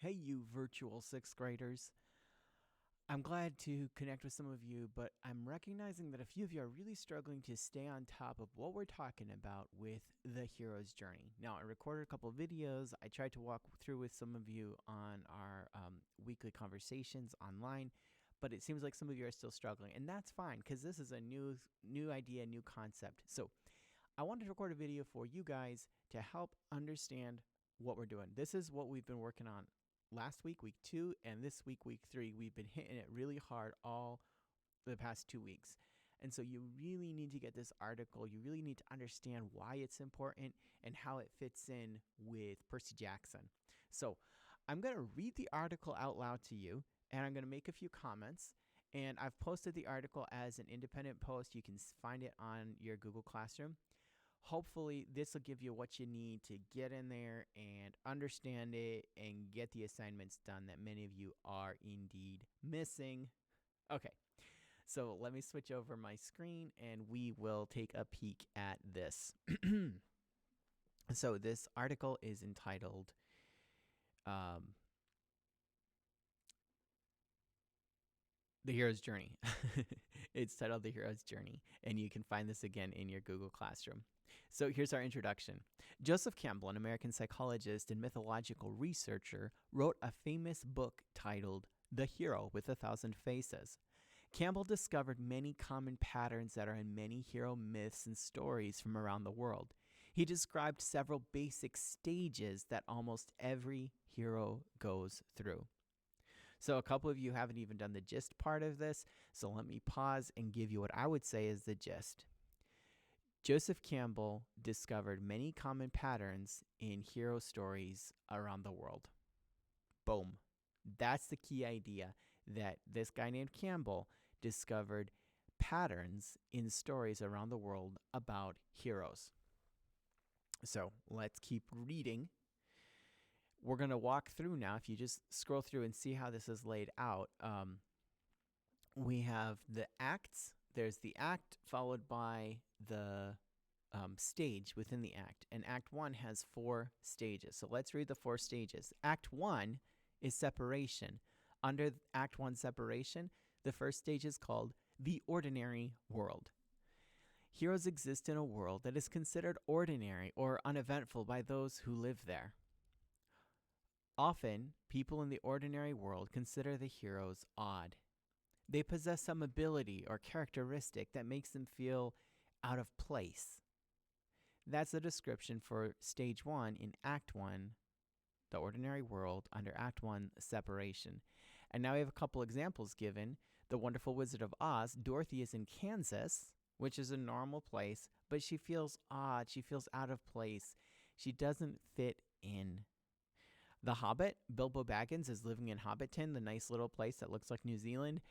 Hey, you virtual sixth graders. I'm glad to connect with some of you, but I'm recognizing that a few of you are really struggling to stay on top of what we're talking about with the hero's journey. Now, I recorded a couple of videos. I tried to walk through with some of you on our weekly conversations online, but it seems like some of you are still struggling, and that's fine because this is a new idea, new concept. So I wanted to record a video for you guys to help understand what we're doing. This is what we've been working on last week, week 2, and this week, week 3. We've been hitting it really hard all the past 2 weeks. And so you really need to get this article. You really need to understand why it's important and how it fits in with Percy Jackson. So I'm going to read the article out loud to you, and I'm going to make a few comments. And I've posted the article as an independent post. You can find it on your Google Classroom. Hopefully, this will give you what you need to get in there and understand it and get the assignments done that many of you are indeed missing. Okay, so let me switch over my screen and we will take a peek at this. So this article is entitled The Hero's Journey. It's titled The Hero's Journey, and you can find this again in your Google Classroom. So here's our introduction. Joseph Campbell, an American psychologist and mythological researcher, wrote a famous book titled The Hero with a Thousand Faces. Campbell discovered many common patterns that are in many hero myths and stories from around the world. He described several basic stages that almost every hero goes through. So a couple of you haven't even done the gist part of this, so let me pause and give you what I would say is the gist. Joseph Campbell discovered many common patterns in hero stories around the world. Boom. That's the key idea, that this guy named Campbell discovered patterns in stories around the world about heroes. So let's keep reading. We're going to walk through now. If you just scroll through and see how this is laid out, we have the acts. There's the act followed by the stage within the act. And Act 1 has 4 stages. So let's read the 4 stages. Act 1 is separation. Under Act 1 separation, the first stage is called the ordinary world. Heroes exist in a world that is considered ordinary or uneventful by those who live there. Often, people in the ordinary world consider the heroes odd. They possess some ability or characteristic that makes them feel out of place. That's the description for Stage 1 in Act 1, the ordinary world, under Act 1, separation. And now we have a couple examples given. The Wonderful Wizard of Oz, Dorothy is in Kansas, which is a normal place, but she feels odd. She feels out of place. She doesn't fit in. The Hobbit, Bilbo Baggins, is living in Hobbiton, the nice little place that looks like New Zealand,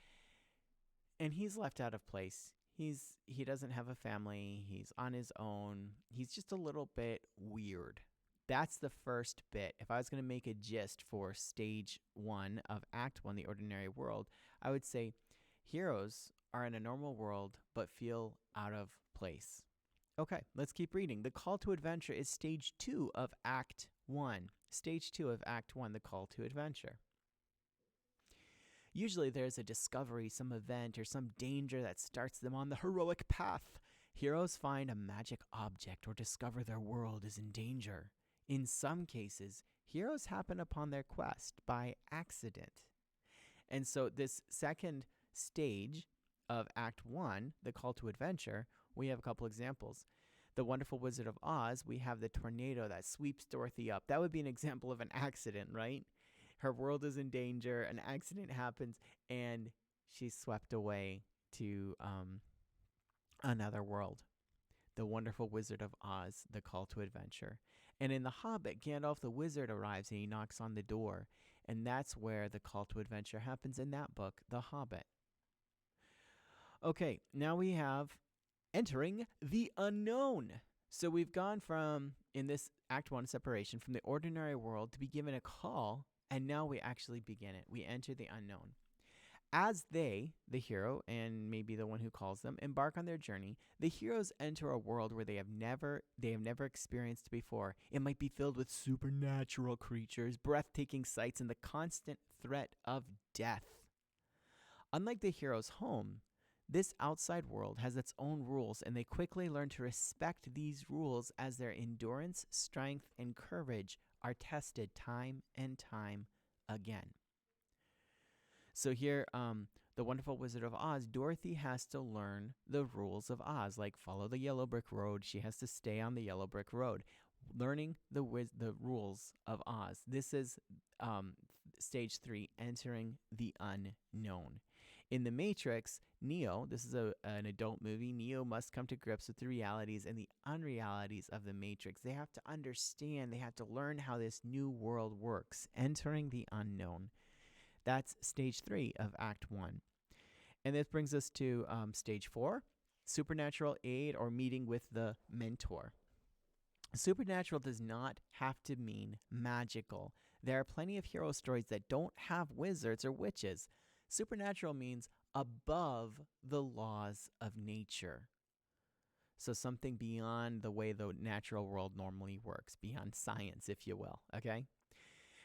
and he's left out of place. He doesn't have a family. He's on his own. He's just a little bit weird. That's the first bit. If I was going to make a gist for Stage 1 of Act 1, the ordinary world, I would say heroes are in a normal world but feel out of place. Okay, let's keep reading. The call to adventure is Stage 2 of Act 1. Stage 2 of Act 1, the call to adventure. Usually there's a discovery, some event, or some danger that starts them on the heroic path. Heroes find a magic object or discover their world is in danger. In some cases, heroes happen upon their quest by accident. And so this second stage of Act 1, the call to adventure, we have a couple examples. The Wonderful Wizard of Oz, we have the tornado that sweeps Dorothy up. That would be an example of an accident, right? Her world is in danger, an accident happens, and she's swept away to another world. The Wonderful Wizard of Oz, the call to adventure. And in The Hobbit, Gandalf the Wizard arrives and he knocks on the door. And that's where the call to adventure happens in that book, The Hobbit. Okay, now we have entering the unknown. So we've gone from, in this Act 1 separation, from the ordinary world to be given a call, and now we actually begin it. We enter the unknown. As they, the hero, and maybe the one who calls them, embark on their journey, the heroes enter a world where they have never experienced before. It might be filled with supernatural creatures, breathtaking sights, and the constant threat of death. Unlike the hero's home, this outside world has its own rules, and they quickly learn to respect these rules as their endurance, strength, and courage are tested time and time again. So here, the Wonderful Wizard of Oz, Dorothy has to learn the rules of Oz, like follow the yellow brick road. She has to stay on the yellow brick road, learning the rules of Oz. This is stage 3, entering the unknown. In The Matrix, Neo, this is an adult movie, Neo must come to grips with the realities and the unrealities of the Matrix. They have to understand, they have to learn how this new world works, entering the unknown. That's stage 3 of Act 1. And this brings us to stage 4, supernatural aid or meeting with the mentor. Supernatural does not have to mean magical. There are plenty of hero stories that don't have wizards or witches. Supernatural means above the laws of nature. So something beyond the way the natural world normally works, beyond science, if you will, okay?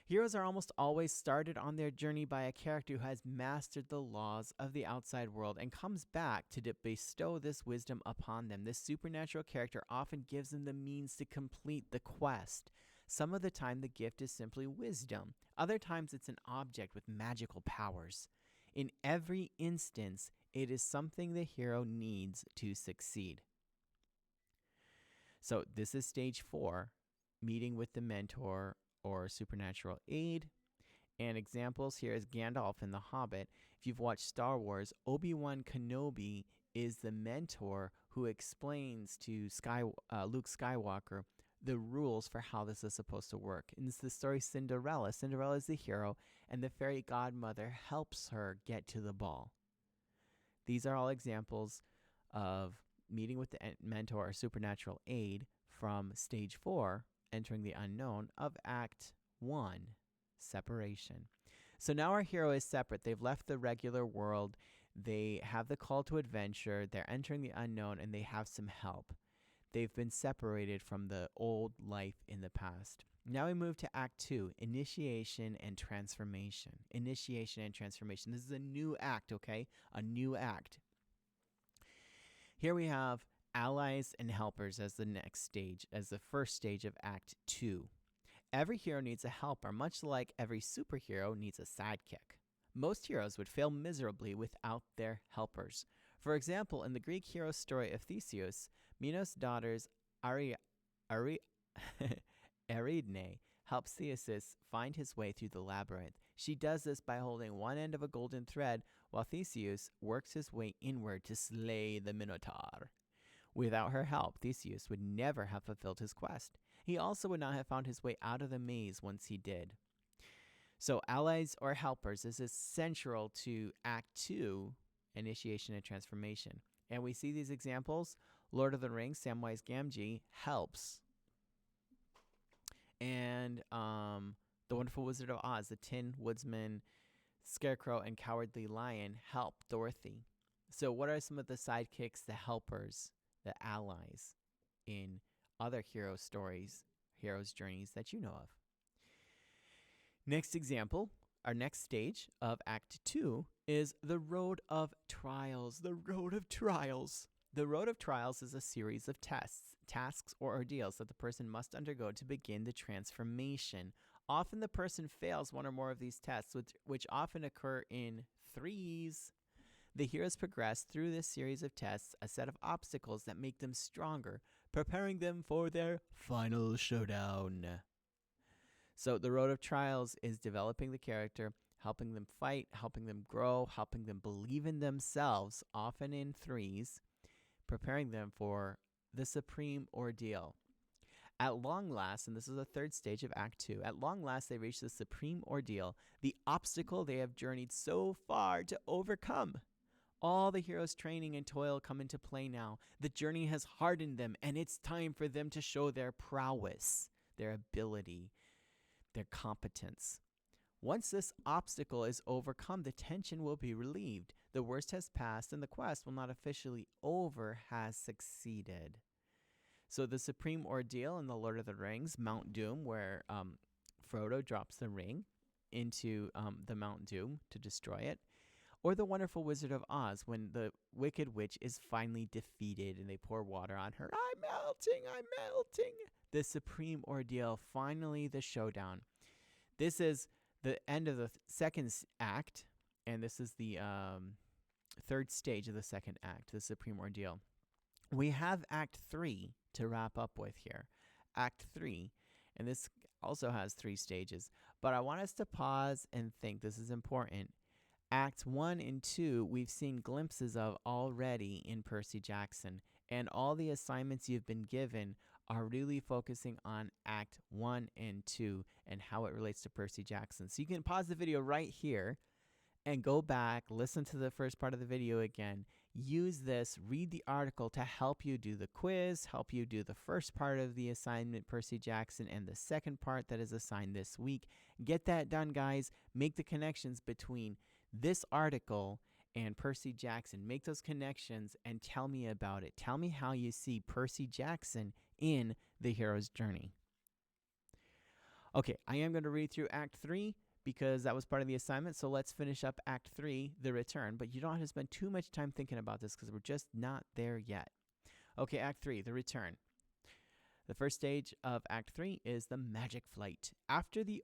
Heroes are almost always started on their journey by a character who has mastered the laws of the outside world and comes back to bestow this wisdom upon them. This supernatural character often gives them the means to complete the quest. Some of the time, the gift is simply wisdom. Other times, it's an object with magical powers. In every instance, it is something the hero needs to succeed. So this is stage 4, meeting with the mentor or supernatural aid. And examples here is Gandalf in The Hobbit. If you've watched Star Wars, Obi-Wan Kenobi is the mentor who explains to Luke Skywalker the rules for how this is supposed to work. And it's the story Cinderella. Cinderella is the hero, and the fairy godmother helps her get to the ball. These are all examples of meeting with the mentor or supernatural aid from stage 4, entering the unknown, of Act 1, separation. So now our hero is separate. They've left the regular world. They have the call to adventure. They're entering the unknown, and they have some help. They've been separated from the old life in the past. Now we move to Act 2, initiation and transformation. Initiation and transformation. This is a new act, okay? A new act. Here we have allies and helpers as the next stage, as the first stage of Act 2. Every hero needs a helper, much like every superhero needs a sidekick. Most heroes would fail miserably without their helpers. For example, in the Greek hero story of Theseus, Minos' daughters Ariadne helps Theseus find his way through the labyrinth. She does this by holding one end of a golden thread while Theseus works his way inward to slay the Minotaur. Without her help, Theseus would never have fulfilled his quest. He also would not have found his way out of the maze once he did. So allies or helpers is essential to Act 2, initiation and transformation. And we see these examples. Lord of the Rings, Samwise Gamgee helps. And The Wonderful Wizard of Oz, the Tin Woodsman, Scarecrow, and Cowardly Lion help Dorothy. So what are some of the sidekicks, the helpers, the allies in other hero stories, heroes' journeys that you know of? Next example, our next stage of Act 2 is the Road of Trials. The Road of Trials. The Road of Trials is a series of tests, tasks, or ordeals that the person must undergo to begin the transformation. Often the person fails one or more of these tests, which often occur in threes. The heroes progress through this series of tests, a set of obstacles that make them stronger, preparing them for their final showdown. So the Road of Trials is developing the character, helping them fight, helping them grow, helping them believe in themselves, often in threes, preparing them for the supreme ordeal. At long last, and this is the third stage of Act 2, at long last they reach the supreme ordeal, the obstacle they have journeyed so far to overcome. All the heroes' training and toil come into play now. The journey has hardened them, and it's time for them to show their prowess, their ability, their competence. Once this obstacle is overcome, the tension will be relieved. The worst has passed, and the quest, while not officially over, has succeeded. So the supreme ordeal in the Lord of the Rings, Mount Doom, where Frodo drops the ring into the Mount Doom to destroy it, or the Wonderful Wizard of Oz, when the Wicked Witch is finally defeated and they pour water on her. I'm melting, I'm melting. The supreme ordeal, finally the showdown. This is the end of the second act, and this is the third stage of the second act, the supreme ordeal. We have Act 3 to wrap up with here. Act 3, and this also has 3 stages, but I want us to pause and think. This is important. Acts 1 and 2, we've seen glimpses of already in Percy Jackson, and all the assignments you've been given are really focusing on Act 1 and 2 and how it relates to Percy Jackson. So you can pause the video right here and go back, listen to the first part of the video again, use this, read the article to help you do the quiz, help you do the first part of the assignment, Percy Jackson, and the second part that is assigned this week. Get that done, guys. Make the connections between this article and Percy Jackson. Make those connections and tell me about it. Tell me how you see Percy Jackson in the hero's journey. Okay, I am going to read through Act 3 because that was part of the assignment. So let's finish up Act 3, The Return. But you don't have to spend too much time thinking about this because we're just not there yet. Okay, Act 3, The Return. The first stage of Act 3 is the magic flight. After the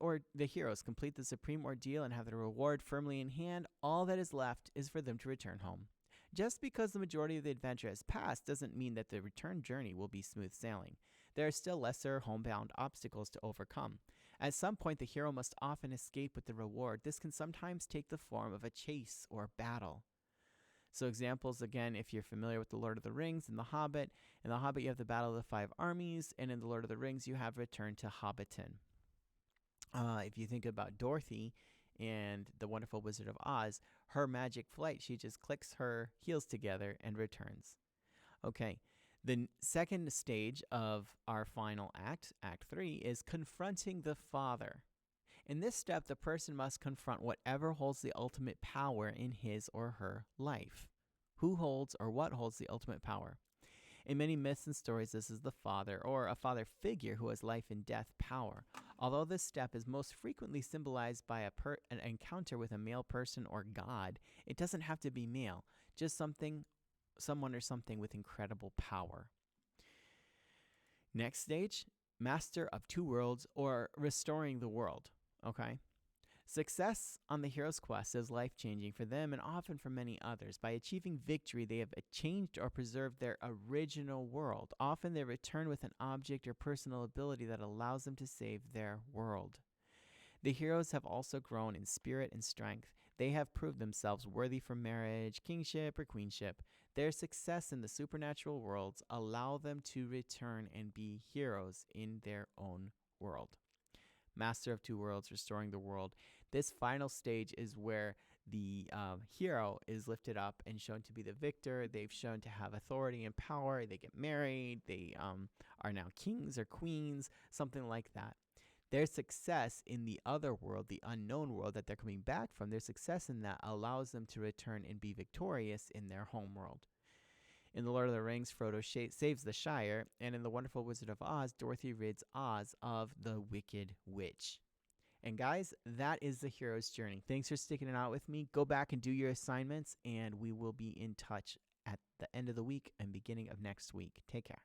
heroes complete the supreme ordeal and have their reward firmly in hand, all that is left is for them to return home. Just because the majority of the adventure has passed doesn't mean that the return journey will be smooth sailing. There are still lesser homebound obstacles to overcome. At some point, the hero must often escape with the reward. This can sometimes take the form of a chase or battle. So examples, again, if you're familiar with The Lord of the Rings and The Hobbit. In The Hobbit, you have the Battle of the Five Armies, and in The Lord of the Rings, you have Return to Hobbiton. If you think about Dorothy and The Wonderful Wizard of Oz, her magic flight, she just clicks her heels together and returns. Okay, the second stage of our final act, Act 3, is confronting the Father. In this step, the person must confront whatever holds the ultimate power in his or her life. Who holds or what holds the ultimate power? In many myths and stories, this is the father or a father figure who has life and death power. Although this step is most frequently symbolized by an encounter with a male person or God, it doesn't have to be male, just someone or something with incredible power. Next stage, Master of Two Worlds or Restoring the World. Okay. Success on the hero's quest is life-changing for them and often for many others. By achieving victory, they have changed or preserved their original world. Often they return with an object or personal ability that allows them to save their world. The heroes have also grown in spirit and strength. They have proved themselves worthy for marriage, kingship, or queenship. Their success in the supernatural worlds allow them to return and be heroes in their own world. Master of Two Worlds, Restoring the World. This final stage is where the hero is lifted up and shown to be the victor. They've shown to have authority and power. They get married. They are now kings or queens, something like that. Their success in the other world, the unknown world that they're coming back from, their success in that allows them to return and be victorious in their home world. In The Lord of the Rings, Frodo saves the Shire, and in The Wonderful Wizard of Oz, Dorothy rids Oz of the Wicked Witch. And guys, that is the hero's journey. Thanks for sticking it out with me. Go back and do your assignments, and we will be in touch at the end of the week and beginning of next week. Take care.